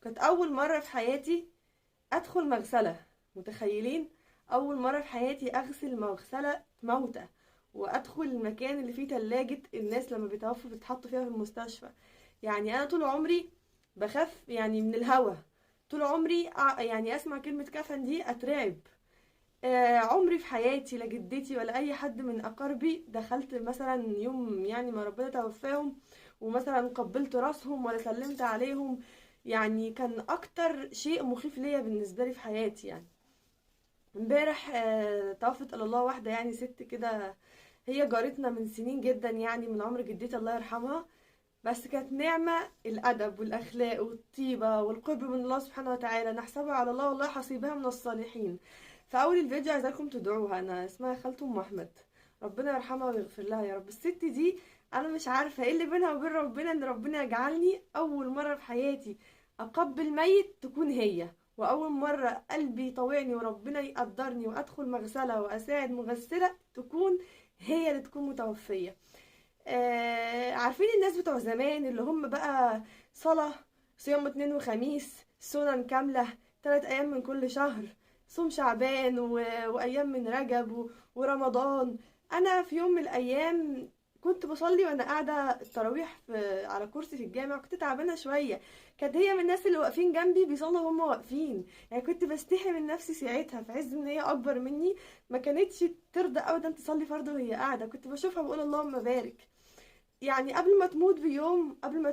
كانت اول مره في حياتي ادخل مغسله. متخيلين؟ اول مره في حياتي اغسل مغسله موتى، وادخل المكان اللي فيه تلاجة الناس لما بيتوفوا بيتحطوا فيها في المستشفى. يعني انا طول عمري بخاف يعني من الهوا. طول عمري يعني اسمع كلمه كفن دي اترعب. عمري في حياتي لا جدتي ولا اي حد من اقاربي دخلت مثلا يوم يعني ما ربنا توفاهم ومثلا قبلت راسهم ولا سلمت عليهم. يعني كان اكتر شيء مخيف ليا بالنسبه لي في حياتي. يعني امبارح توفت الى الله واحده، يعني ست كده، هي جارتنا من سنين جدا، يعني من عمر جدتي الله يرحمها. بس كانت نعمة الأدب والأخلاق والطيبة والقرب من الله سبحانه وتعالى، نحسبها على الله والله حسيبها من الصالحين. في أول الفيديو عايزاكم تدعوها، أنا اسمها خالته أم أحمد، ربنا يرحمها ويغفر لها يا رب. الست دي أنا مش عارفة ايه اللي بينها وبين ربنا، إن ربنا يجعلني أول مرة في حياتي أقبل ميت تكون هي، وأول مرة قلبي يطوعني وربنا يقدرني وأدخل مغسلة وأساعد مغسلة تكون هي اللي تكون متوفية. عارفين الناس بتوع زمان اللي هم بقى صلاة، صيام اتنين وخميس، سنن كاملة، 3 أيام من كل شهر، صوم شعبان وأيام من رجب ورمضان. أنا في يوم من الأيام كنت بصلي وانا قاعده التراويح على كرسي في الجامع، كنت تعبانه شويه. كانت هي من الناس اللي واقفين جنبي بيصلوا وهم واقفين، يعني كنت بستحي من نفسي ساعتها في عز ان هي اكبر مني. ما كانتش ترضى ابدا تصلي فرض وهي قاعده، كنت بشوفها بقول اللهم بارك. يعني قبل ما تموت بيوم، قبل ما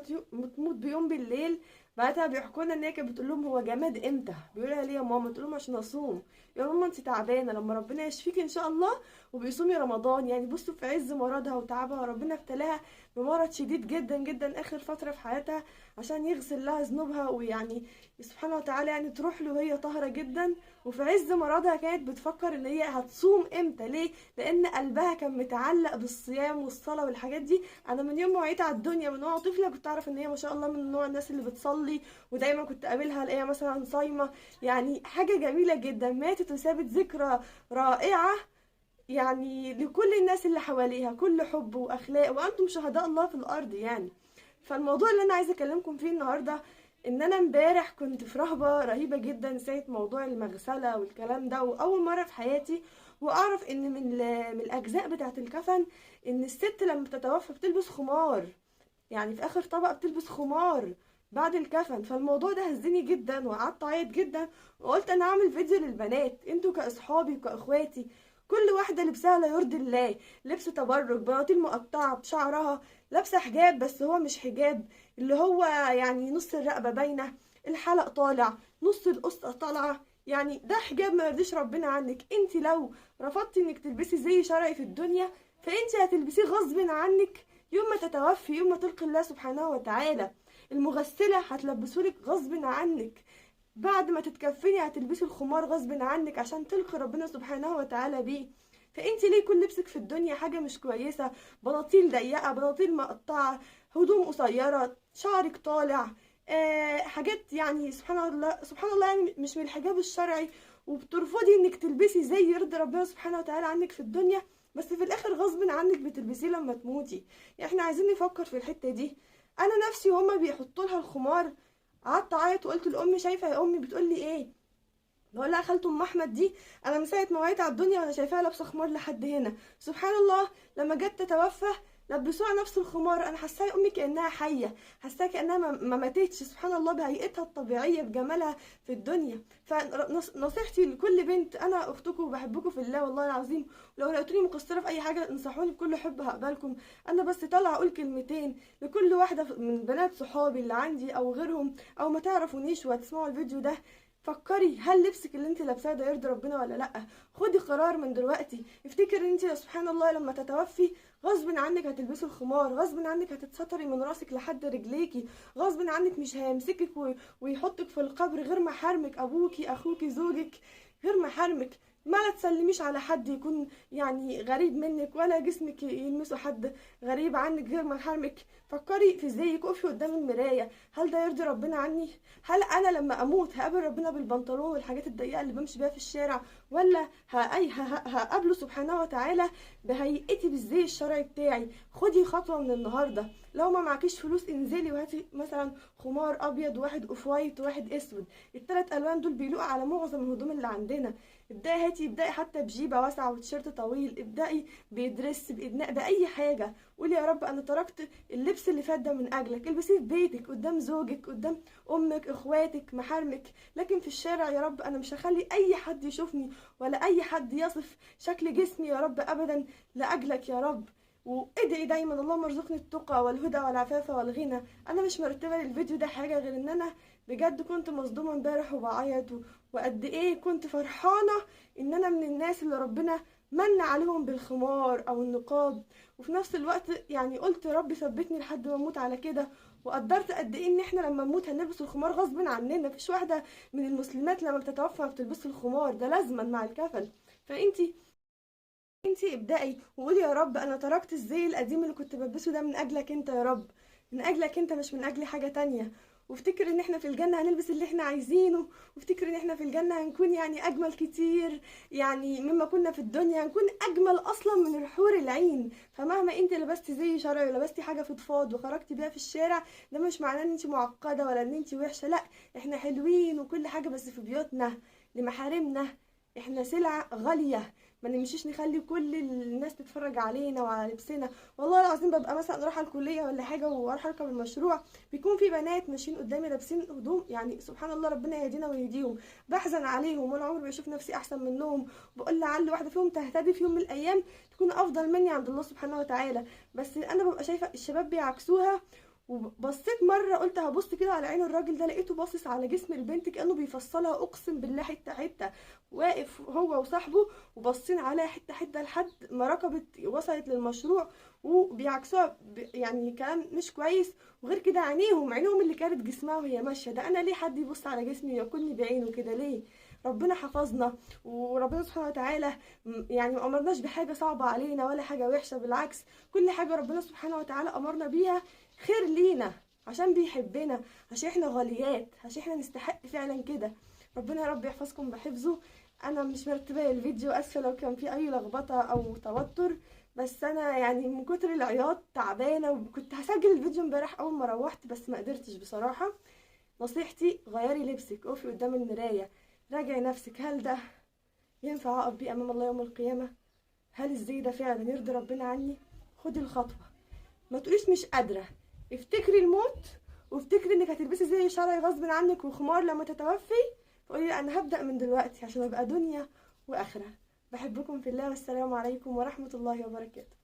تموت بيوم بالليل، بعدها بيحكوا لنا ان هي كانت بتقول لهم هو جماد امتى؟ بيقولها ليه يا ماما؟ تقول لهم عشان اصوم. يا ماما انت تعبانه، لما ربنا يشفيك ان شاء الله وبيصومي رمضان. يعني بصوا في عز مرضها وتعبها ربنا ابتلاها بمرض شديد جدا جدا اخر فتره في حياتها عشان يغسل لها ذنوبها، ويعني سبحانه وتعالى يعني تروح له وهي طاهره جدا. وفي عز مرضها كانت بتفكر ان هي هتصوم امتى. ليه؟ لان قلبها كان متعلق بالصيام والصلاه والحاجات دي. انا من يوم ما وعيت على الدنيا من وانا طفله كنت اعرف ان هي ما شاء الله من نوع الناس اللي بتصلي، ودايما كنت اقابلها الاقيها مثلا صايمه. يعني حاجه جميله جدا، ماتت وسابت ذكرى رائعه يعني لكل الناس اللي حواليها، كل حب واخلاق، وانتم شهداء الله في الارض يعني. فالموضوع اللي انا عايزه اكلمكم فيه النهارده، ان انا امبارح كنت في رهبه رهيبه جدا ساعه موضوع المغسله والكلام ده، واول مره في حياتي واعرف ان من الاجزاء بتاعه الكفن ان الست لما بتتوفى بتلبس خمار، يعني في اخر طبقه بتلبس خمار بعد الكفن. فالموضوع ده هزني جدا وقعدت اعيط جدا، وقلت انا هعمل فيديو للبنات، انتوا كاصحابي وكاخواتي، كل واحده لبسها لا يرضي الله، لبس تبرج، بناطيل مقطعه بشعرها، لابسه حجاب بس هو مش حجاب، اللي هو يعني نص الرقبه باينه، الحلق طالع، نص القصه طالعه. يعني ده حجاب ما يرضيش ربنا عنك. انت لو رفضتي انك تلبسي زي شرعي في الدنيا، فانت هتلبسيه غصب عنك يوم ما تتوفي، يوم ما تلقي الله سبحانه وتعالى. المغسله هتلبسولك غصب عنك، بعد ما تتكفني هتلبسي الخمار غصب عنك عشان تلقي ربنا سبحانه وتعالى بيه. فانت ليه كل لبسك في الدنيا حاجه مش كويسه؟ بناطيل ضيقه، بناطيل مقطعه، هدوم قصيره، شعرك طالع، حاجات يعني سبحان الله سبحان الله، يعني مش من الحجاب الشرعي، وبترفضي انك تلبسي زي يرضي ربنا سبحانه وتعالى عنك في الدنيا، بس في الاخر غصب عنك بتلبسيه لما تموتي. يعني احنا عايزين نفكر في الحته دي. انا نفسي وهما بيحطوا لها الخمار قعدت اعيط وقلت لامي شايفه يا امي؟ بتقول لي ايه؟ بقول لها خالته ام احمد دي انا من ساعه ما وعيت على الدنيا وانا شايفاها لابسه خمار لحد هنا. سبحان الله لما جت تتوفى لبسوها نفس الخمار، انا حاساها يا امي كانها حيه، حاساها كانها ما ماتتش، سبحان الله بهيئتها الطبيعيه بجمالها في الدنيا. فنصيحتي لكل بنت، انا اختكم وبحبكم في الله والله العظيم، ولو لقيتوني مقصره في اي حاجه انصحوني بكل حب هقبلكم. انا بس طالعه اقول كلمتين لكل واحده من بنات صحابي اللي عندي او غيرهم، او ما تعرفونيش وهتسمعوا الفيديو ده. فكري هل لبسك اللي انت لابساه ده يرضي ربنا ولا لا؟ خدي قرار من دلوقتي. افتكري ان انت سبحان الله لما تتوفي غصب عنك هتلبسي الخمار، غصب عنك هتتستري من راسك لحد رجليكي، غصب عنك مش هيمسكك ويحطك في القبر غير محارمك، ابوكي اخوكي زوجك، غير محارمك. ما لا تسلميش على حد يكون يعني غريب منك، ولا جسمك يلمسه حد غريب عنك غير محارمك. فكري في ازيك، اقفي قدام المرايه، هل ده يرضي ربنا عني؟ هل انا لما اموت هقابل ربنا بالبنطلون والحاجات الضيقه اللي بمشي بيها في الشارع، ولا هقابله سبحانه وتعالى بهيئتي بالزي الشرعي بتاعي؟ خدي خطوه من النهارده. لو ما معكيش فلوس انزلي وهاتي مثلا خمار ابيض وواحد اوف وايت وواحد اسود، الثلاث الوان دول بيليقوا على معظم الهدوم اللي عندنا. ابدأي حتى بجيبه واسعه وتيشيرت طويل، ابدأي بدرس بإدناء باي حاجه. قولي يا رب انا تركت اللبس اللي فات ده من اجلك، البسيه في بيتك قدام زوجك قدام امك اخواتك محارمك، لكن في الشارع يا رب انا مش هخلي اي حد يشوفني ولا اي حد يصف شكل جسمي يا رب ابدا لاجلك يا رب. وادعي دايما اللهم ارزقني التقى والهدى والعفاف والغنى. انا مش مرتبه للفيديو ده حاجه غير ان انا بجد كنت مصدومه امبارح وبعيط، وقد ايه كنت فرحانه ان انا من الناس اللي ربنا من عليهم بالخمار او النقاب. وفي نفس الوقت يعني قلت يا رب ثبتني لحد ما اموت على كده. وقدرت قد ايه ان احنا لما نموت هنلبس الخمار غصب عننا، مفيش واحده من المسلمات لما بتتوفى ما بتلبسش الخمار، ده لازما مع الكفن. فانتي ابدأي وقولي يا رب انا تركت الزي القديم اللي كنت بلبسه ده من اجلك انت يا رب، من اجلك انت مش من اجل حاجة تانية. وافتكر ان احنا في الجنة هنلبس اللي احنا عايزينه، وافتكر ان احنا في الجنة هنكون يعني اجمل كتير يعني مما كنا في الدنيا، هنكون اجمل اصلا من الحور العين. فمهما انت لبستي زي شرعي ولبستي حاجة فضفاض وخرجتي بيها في الشارع، ده مش معناه ان انت معقدة ولا ان انت وحشة، لا احنا حلوين وكل حاجة، بس في بيوتنا لمحارمنا احنا سلعة غالية. ما نمشيش نخلي كل الناس تتفرج علينا وعلى لبسنا. والله العظيم ببقى مثلا رايحه الكليه ولا حاجه واروح اركب المشروع، بيكون في بنات ماشيين قدامي لابسين هدوم يعني سبحان الله ربنا يهدينا ويهديهم، بحزن عليهم وانا عمري بشوف نفسي احسن منهم، بقول لعل واحده فيهم تهتدي في يوم من الايام تكون افضل مني عند الله سبحانه وتعالى. بس انا ببقى شايفه الشباب بيعكسوها. وبصيت مره قلت هبص كده على عين الراجل ده، لقيته باصص على جسم البنت كانه بيفصلها، اقسم بالله حته حته، واقف هو وصاحبه وباصين عليها حته حته لحد ما ركبت وصلت للمشروع، وبيعكسوها يعني كلام مش كويس. وغير كده عينيهم اللي كانت جسمها وهي ماشيه، ده انا ليه حد يبص على جسمي وياكلني بعينه كده ليه؟ ربنا حفظنا وربنا سبحانه وتعالى يعني ما امرناش بحاجه صعبه علينا ولا حاجه وحشه، بالعكس كل حاجه ربنا سبحانه وتعالى امرنا بيها خير لينا، عشان بيحبنا، عشان احنا غاليات، عشان احنا نستحق فعلا كده. ربنا يا رب يحفظكم بحفظه. انا مش مرتبه الفيديو، اسفه لو كان في اي لخبطه او توتر، بس انا يعني من كتر العياط تعبانه، وكنت هسجل الفيديو امبارح اول ما روحت بس ما قدرتش بصراحه. نصيحتي غيري لبسك، اقفي قدام المرايه، راجعي نفسك، هل ده ينفع اقف بيه امام الله يوم القيامه؟ هل الزي ده فعلا يرضي ربنا عني؟ خدي الخطوه، ما تقوليش مش قادره، افتكري الموت وافتكري انك هتلبسي زي شرعي غصب عنك وخمار لما تتوفي، فقولي انا هبدأ من دلوقتي عشان ابقى دنيا واخره. بحبكم في الله، والسلام عليكم ورحمة الله وبركاته.